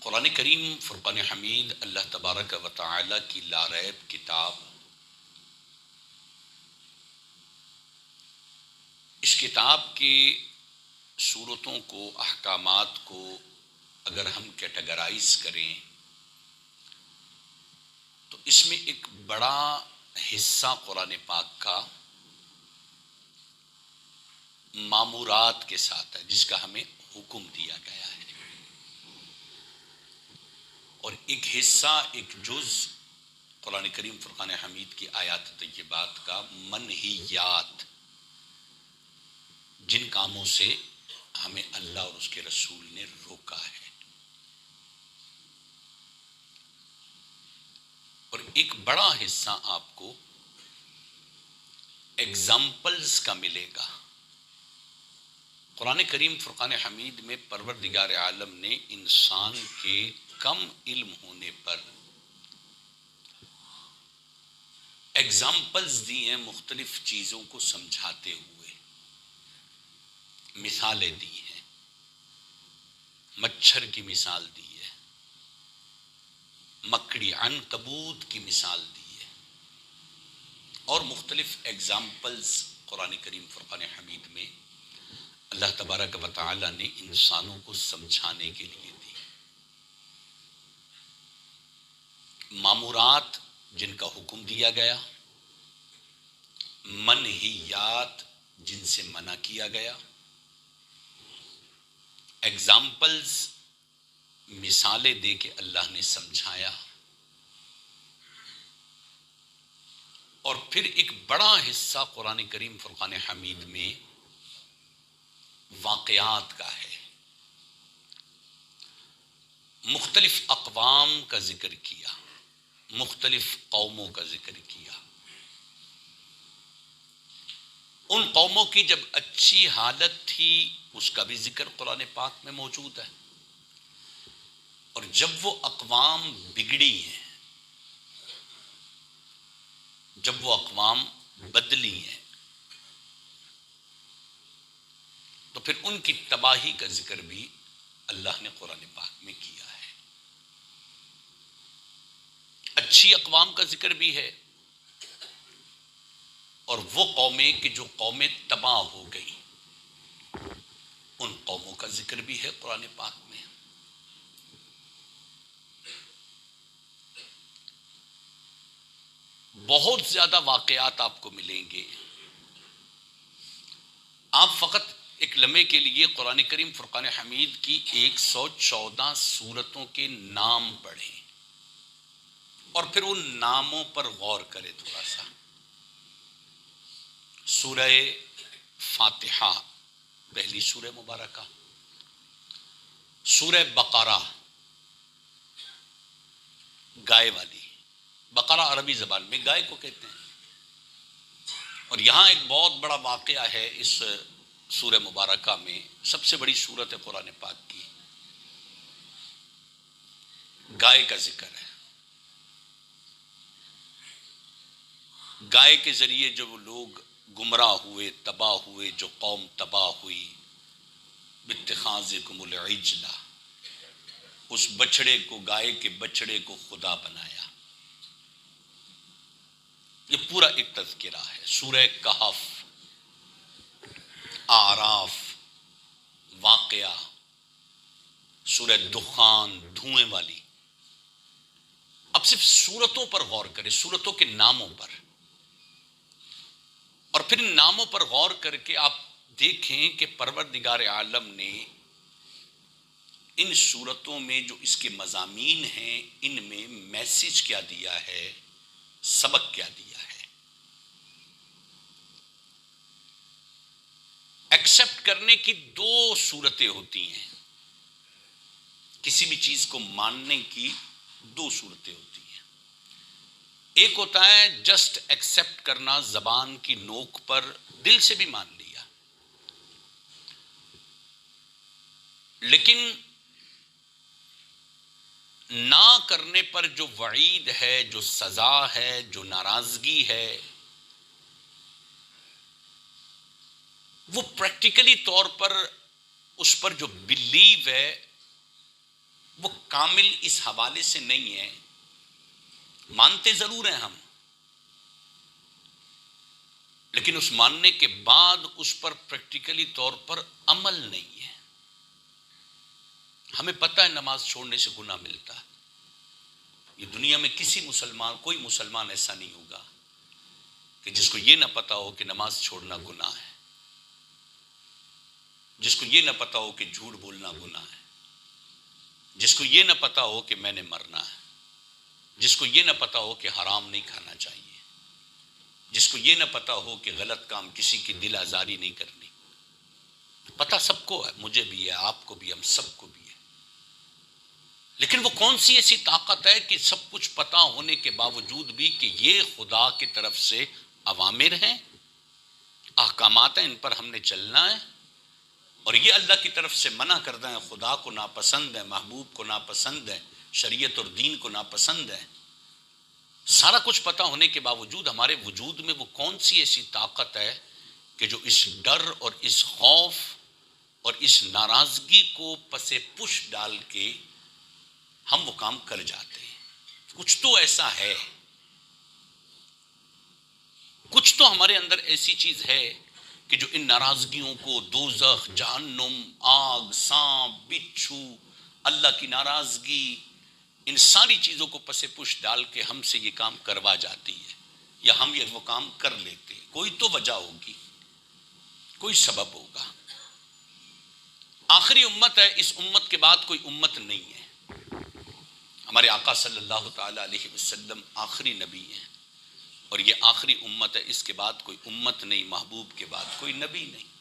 قرآن کریم فرقان حمید اللہ تبارک و تعالی کی لاریب کتاب، اس کتاب کی صورتوں کو، احکامات کو اگر ہم کیٹیگرائز کریں تو اس میں ایک بڑا حصہ قرآن پاک کا مامورات کے ساتھ ہے، جس کا ہمیں حکم دیا گیا ہے، اور ایک حصہ، ایک جز قرآن کریم فرقان حمید کی آیات طیبات کا منہیات، جن کاموں سے ہمیں اللہ اور اس کے رسول نے روکا ہے، اور ایک بڑا حصہ آپ کو ایگزامپلز کا ملے گا۔ قرآن کریم فرقان حمید میں پروردگار عالم نے انسان کے کم علم ہونے پر ایگزامپلز دی ہیں، مختلف چیزوں کو سمجھاتے ہوئے مثالیں دی ہیں۔ مچھر کی مثال دی ہے، مکڑی عنکبوت کی مثال دی ہے، اور مختلف ایگزامپلز قرآن کریم فرقان حمید میں اللہ تبارک و تعالی نے انسانوں کو سمجھانے کے لیے دی۔ مامورات جن کا حکم دیا گیا، منہیات جن سے منع کیا گیا، ایگزامپلز مثالیں دے کے اللہ نے سمجھایا، اور پھر ایک بڑا حصہ قرآن کریم فرقان حمید میں واقعات کا ہے۔ مختلف اقوام کا ذکر کیا، مختلف قوموں کا ذکر کیا۔ ان قوموں کی جب اچھی حالت تھی اس کا بھی ذکر قرآن پاک میں موجود ہے، اور جب وہ اقوام بگڑی ہیں، جب وہ اقوام بدلی ہیں، تو پھر ان کی تباہی کا ذکر بھی اللہ نے قرآن پاک میں کیا ہے۔ اچھی اقوام کا ذکر بھی ہے، اور وہ قومیں کہ جو قومیں تباہ ہو گئی، ان قوموں کا ذکر بھی ہے قرآن پاک میں۔ بہت زیادہ واقعات آپ کو ملیں گے۔ آپ فقط ایک لمحے کے لیے قرآن کریم فرقان حمید کی 114 سورتوں کے نام پڑھیں، اور پھر ان ناموں پر غور کریں تھوڑا سا۔ سورہ فاتحہ پہلی سورہ مبارکہ، سورہ بقرہ گائے والی، بقرہ عربی زبان میں گائے کو کہتے ہیں، اور یہاں ایک بہت بڑا واقعہ ہے اس سورہ مبارکہ میں، سب سے بڑی سورت ہے قرآن پاک کی، گائے کا ذکر ہے۔ گائے کے ذریعے جو لوگ گمراہ ہوئے، تباہ ہوئے، جو قوم تباہ ہوئی، باتخاذکم العجلہ، اس بچڑے کو، گائے کے بچڑے کو خدا بنایا۔ یہ پورا ایک تذکرہ ہے۔ سورہ کہف، اعراف، واقعہ، سورہ دخان دھوئیں والی۔ اب صرف سورتوں پر غور کریں، سورتوں کے ناموں پر، اور پھر ان ناموں پر غور کر کے آپ دیکھیں کہ پروردگار عالم نے ان سورتوں میں جو اس کے مضامین ہیں، ان میں میسج کیا دیا ہے، سبق کیا دیا ہے۔ ایکسپٹ کرنے کی دو صورتیں ہوتی ہیں، کسی بھی چیز کو ماننے کی دو صورتیں ہوتی ہیں۔ ایک ہوتا ہے جسٹ ایکسپٹ کرنا، زبان کی نوک پر، دل سے بھی مان لیا، لیکن نہ کرنے پر جو وعید ہے، جو سزا ہے، جو ناراضگی ہے، وہ پریکٹیکلی طور پر اس پر جو بلیو ہے وہ کامل اس حوالے سے نہیں ہے، مانتے ضرور ہیں ہم، لیکن اس ماننے کے بعد اس پر پریکٹیکلی طور پر عمل نہیں ہے۔ ہمیں پتہ ہے نماز چھوڑنے سے گناہ ملتا ہے، یہ دنیا میں کوئی مسلمان ایسا نہیں ہوگا کہ جس کو یہ نہ پتا ہو کہ نماز چھوڑنا گناہ ہے، جس کو یہ نہ پتا ہو کہ جھوٹ بولنا گناہ ہے، جس کو یہ نہ پتا ہو کہ میں نے مرنا ہے، جس کو یہ نہ پتا ہو کہ حرام نہیں کھانا چاہیے، جس کو یہ نہ پتا ہو کہ غلط کام کسی کی دل آزاری نہیں کرنی۔ پتہ سب کو ہے، مجھے بھی ہے، آپ کو بھی، ہم سب کو بھی ہے، لیکن وہ کون سی ایسی طاقت ہے کہ سب کچھ پتا ہونے کے باوجود بھی کہ یہ خدا کی طرف سے اوامر ہیں، احکامات ہیں، ان پر ہم نے چلنا ہے، اور یہ اللہ کی طرف سے منع کردہ ہیں، خدا کو ناپسند ہے، محبوب کو ناپسند ہے، شریعت اور دین کو ناپسند ہے۔ سارا کچھ پتا ہونے کے باوجود ہمارے وجود میں وہ کون سی ایسی طاقت ہے کہ جو اس ڈر اور اس خوف اور اس ناراضگی کو پس پش ڈال کے ہم وہ کام کر جاتے ہیں۔ کچھ تو ایسا ہے، کچھ تو ہمارے اندر ایسی چیز ہے کہ جو ان ناراضگیوں کو، دوزخ، جہنم، آگ، سانپ، بچھو، اللہ کی ناراضگی، ان ساری چیزوں کو پس پش ڈال کے ہم سے یہ کام کروا جاتی ہے، یا ہم یہ وہ کام کر لیتے ہیں۔ کوئی تو وجہ ہوگی، کوئی سبب ہوگا۔ آخری امت ہے، اس امت کے بعد کوئی امت نہیں ہے۔ ہمارے آقا صلی اللہ تعالی علیہ وسلم آخری نبی ہیں، اور یہ آخری امت ہے، اس کے بعد کوئی امت نہیں، محبوب کے بعد کوئی نبی نہیں۔